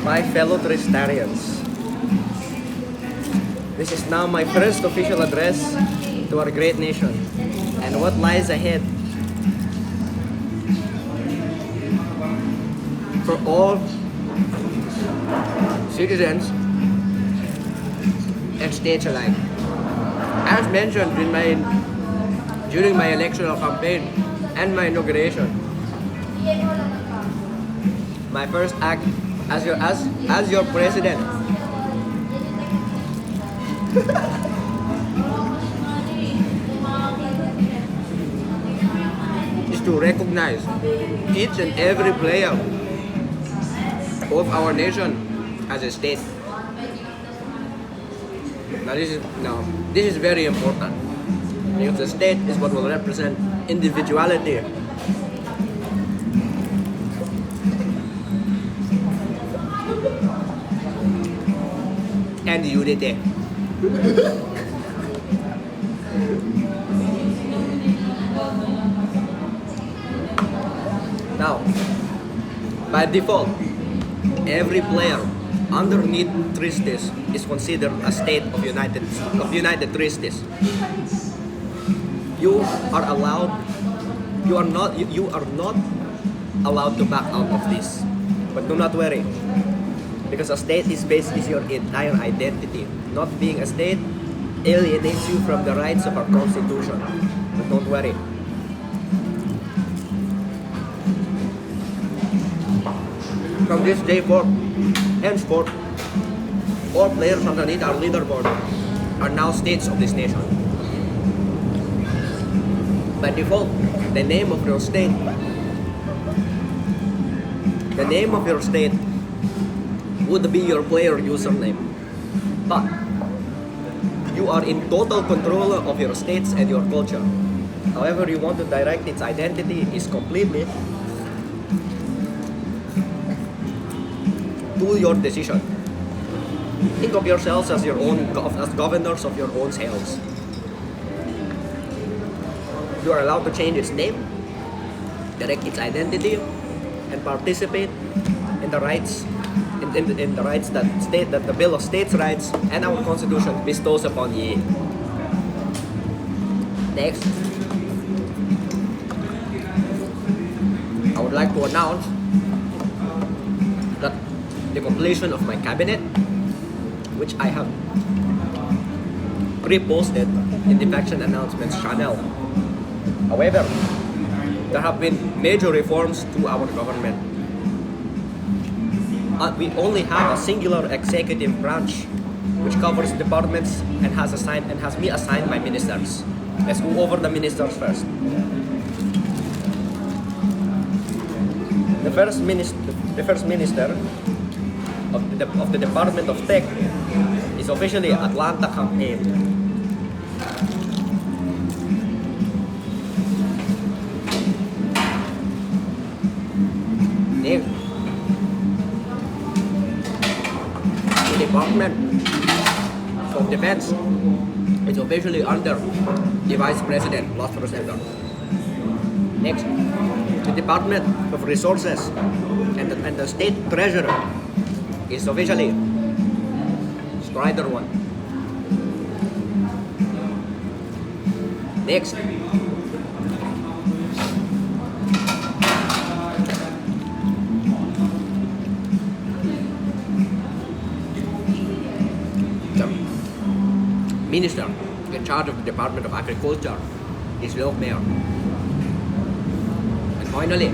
My fellow Tristarians, this is now my first official address to our great nation and what lies ahead for all citizens and states alike. As mentioned during my electoral campaign and my inauguration, my first act as your president is to recognize each and every player of our nation as a state. This is very important because the state is what will represent individuality. And unity. Now, by default, every player underneath Tristis is considered a state of United Tristis. You are not allowed to back out of this. But do not worry, because a state is your entire identity. Not being a state alienates you from the rights of our constitution. But don't worry. From this day forth, henceforth, all players underneath our leaderboard are now states of this nation. By default, the name of your state would be your player username. But you are in total control of your states and your culture. However you want to direct its identity is completely to your decision. Think of yourselves as as governors of your own selves. You are allowed to change its name, direct its identity, and participate in the rights in the rights that the Bill of States Rights and our Constitution bestows upon ye. Next, I would like to announce that the completion of my cabinet, which I have pre-posted in the Faction Announcements channel. However, there have been major reforms to our government. We only have a singular executive branch which covers departments and has me assigned by ministers. Let's go over the ministers first. The first minister of the Department of Tech is officially Atlanta Campaign. Next, the Department of Defense is officially under the Vice President, Lost Center. Next, the Department of Resources and the State Treasurer is officially Strider 1. Next, the Minister in charge of the Department of Agriculture is Lok Mayor. And finally,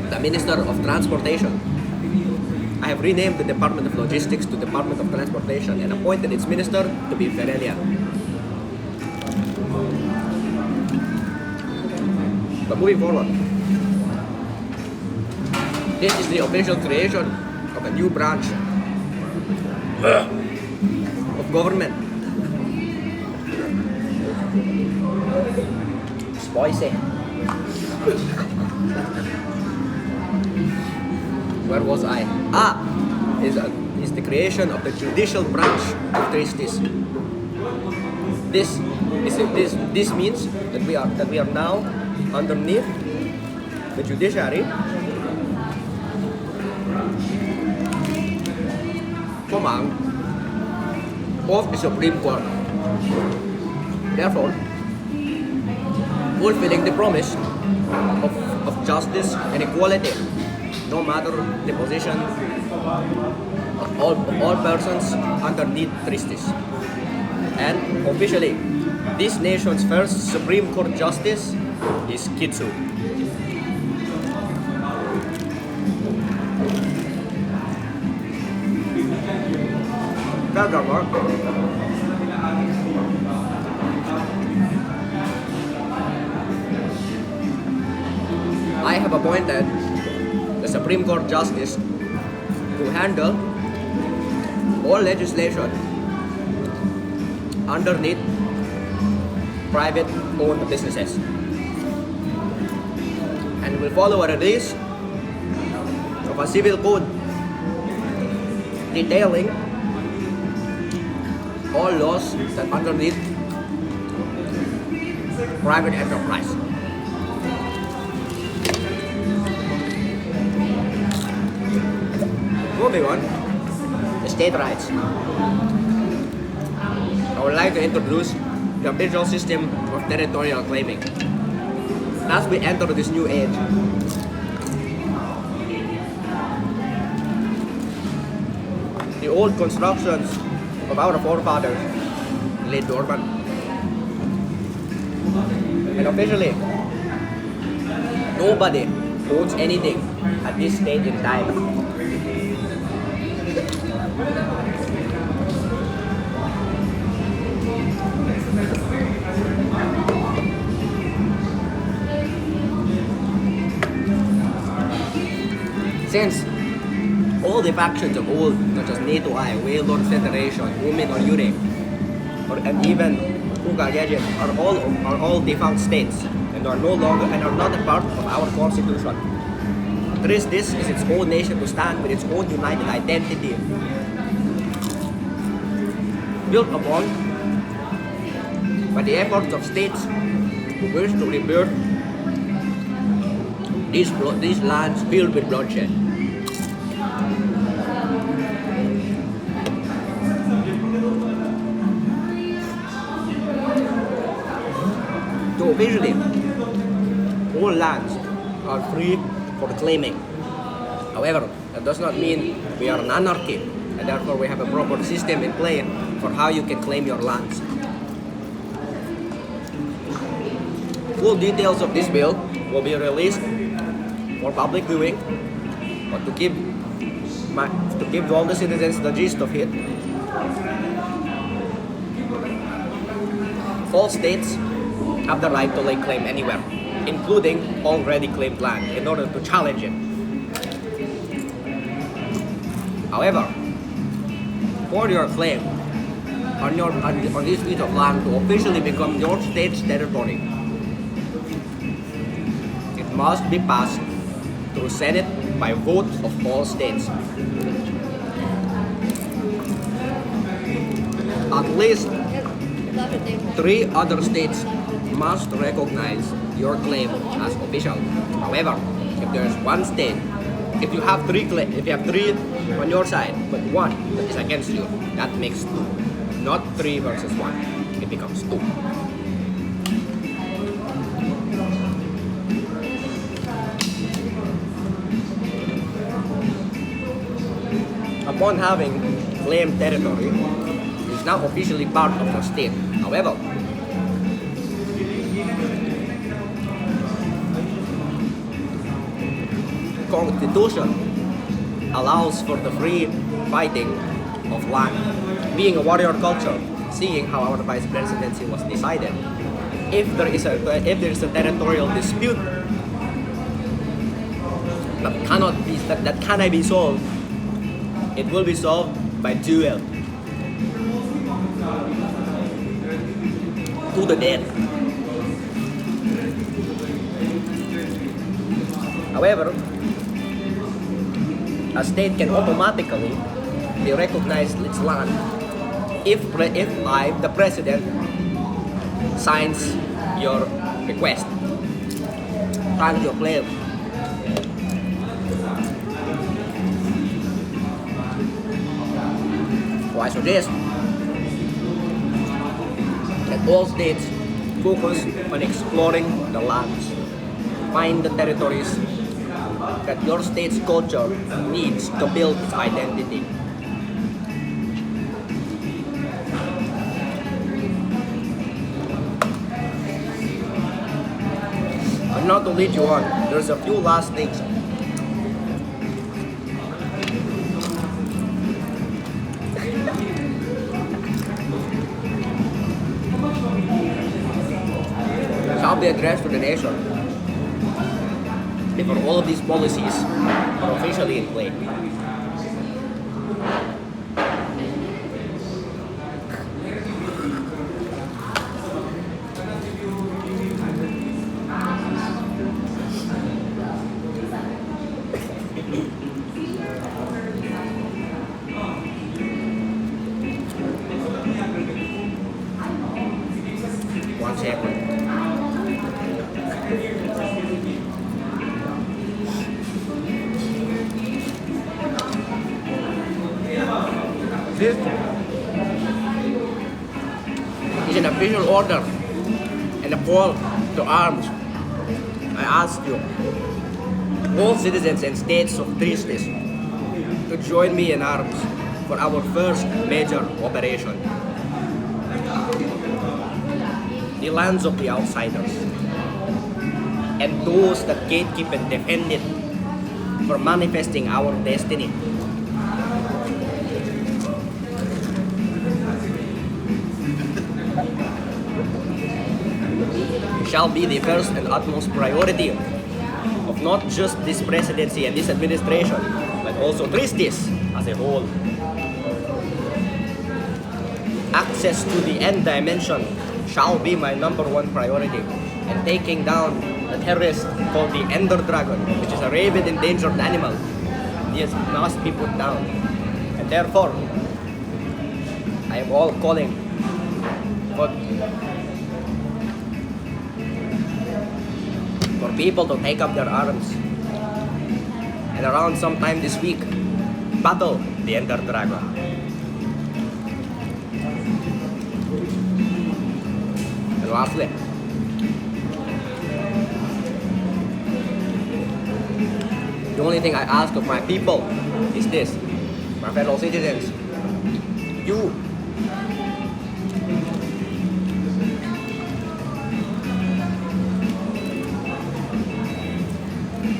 the Minister of Transportation. I have renamed the Department of Logistics to Department of Transportation and appointed its minister to be Ferelia. But moving forward, this is the official creation of a new branch of government. Spicy. Where was I? Is the creation of the judicial branch of Tristis. This means that we are now underneath the judiciary paramount of the Supreme Court. Therefore, fulfilling the promise of justice and equality, no matter the position of all persons underneath justice. And officially, this nation's first Supreme Court justice is Kitsu. Furthermore, I have appointed the Supreme Court Justice to handle all legislation underneath private owned businesses and will follow a release of a civil code detailing all laws that underneath private enterprise. Moving on, the state rights. I would like to introduce the official system of territorial claiming. As we enter this new age, the old constructions of our forefathers lay dormant. And officially, nobody owns anything at this stage in time. Since all the factions of old, such as NATO-I, Whalelord Federation, Women or Yure, and even Ugagejen are all defunct states and are no longer and are not a part of our constitution. This is its own nation to stand with its own united identity, built upon by the efforts of states who wish to rebirth these lands filled with bloodshed. So officially, all lands are free for claiming. However, that does not mean we are an anarchy, and therefore we have a proper system in play for how you can claim your lands. Full details of this bill will be released for public viewing, but to give all the citizens the gist of it, all states have the right to lay claim anywhere, including already claimed land, in order to challenge it. However, for your claim on this piece of land to officially become your state's territory, it must be passed through Senate by vote of all states. At least 3 other states must recognize your claim as official. However, if there is one state, if you have three on your side, but one that is against you, that makes 2. Not 3 versus 1. It becomes 2. Upon having claimed territory, it is now officially part of the state. However, Constitution allows for the free fighting of land. Being a warrior culture, seeing how our vice presidency was decided, if there is a territorial dispute that cannot be solved, it will be solved by duel to the death. However, a state can automatically be recognized its land if the president signs your request, signs your claim. I suggest that all states focus on exploring the lands, find the territories that your state's culture needs to build its identity. And now to lead you on, there's a few last things. Shall be addressed to the nation before all of these policies are officially in play. One second. This is an official order and a call to arms. I ask you, all citizens and states of Tristis, to join me in arms for our first major operation. The lands of the outsiders, and those that gatekeep and defend it for manifesting our destiny. Shall be the first and utmost priority of not just this presidency and this administration, but also Tristis as a whole. Access to the end dimension shall be my number one priority, and taking down the terrorist called the Ender Dragon, which is a rabid endangered animal, this must be put down. And therefore, I am all calling for people to take up their arms, and around sometime this week, battle the Ender Dragon. And lastly, the only thing I ask of my people is this, my fellow citizens, you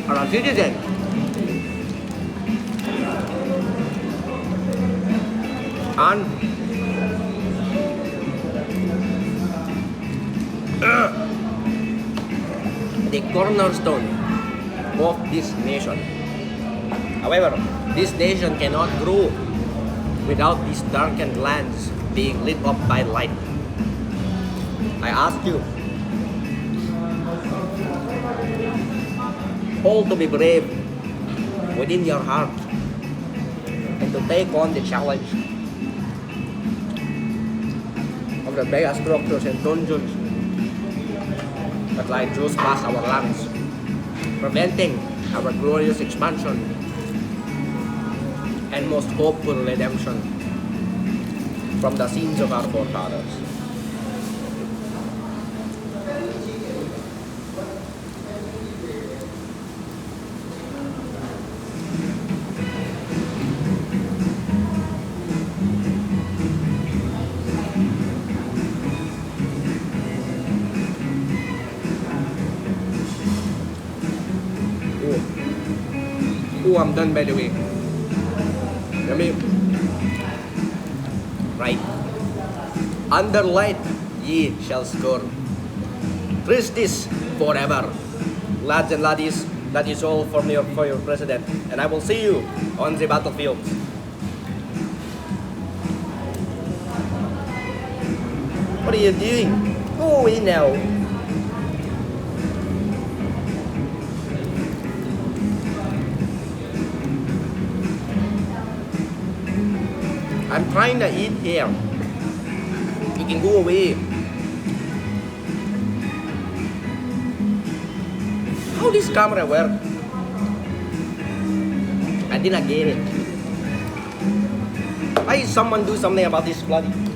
are a citizen and the cornerstone of this nation. However, this nation cannot grow without these darkened lands being lit up by light. I ask you all to be brave within your heart and to take on the challenge of the mega structures and dungeons that lie just past our lands, preventing our glorious expansion and most hopeful redemption from the sins of our forefathers. Oh, I'm done by the way. Let me. Right. Under light ye shall scorn. Tristis forever. Lads and laddies, that is all for your president. And I will see you on the battlefield. What are you doing? Go away now. I'm trying to eat here. You can go away. How this camera work? I didn't get it. Why someone do something about this bloody?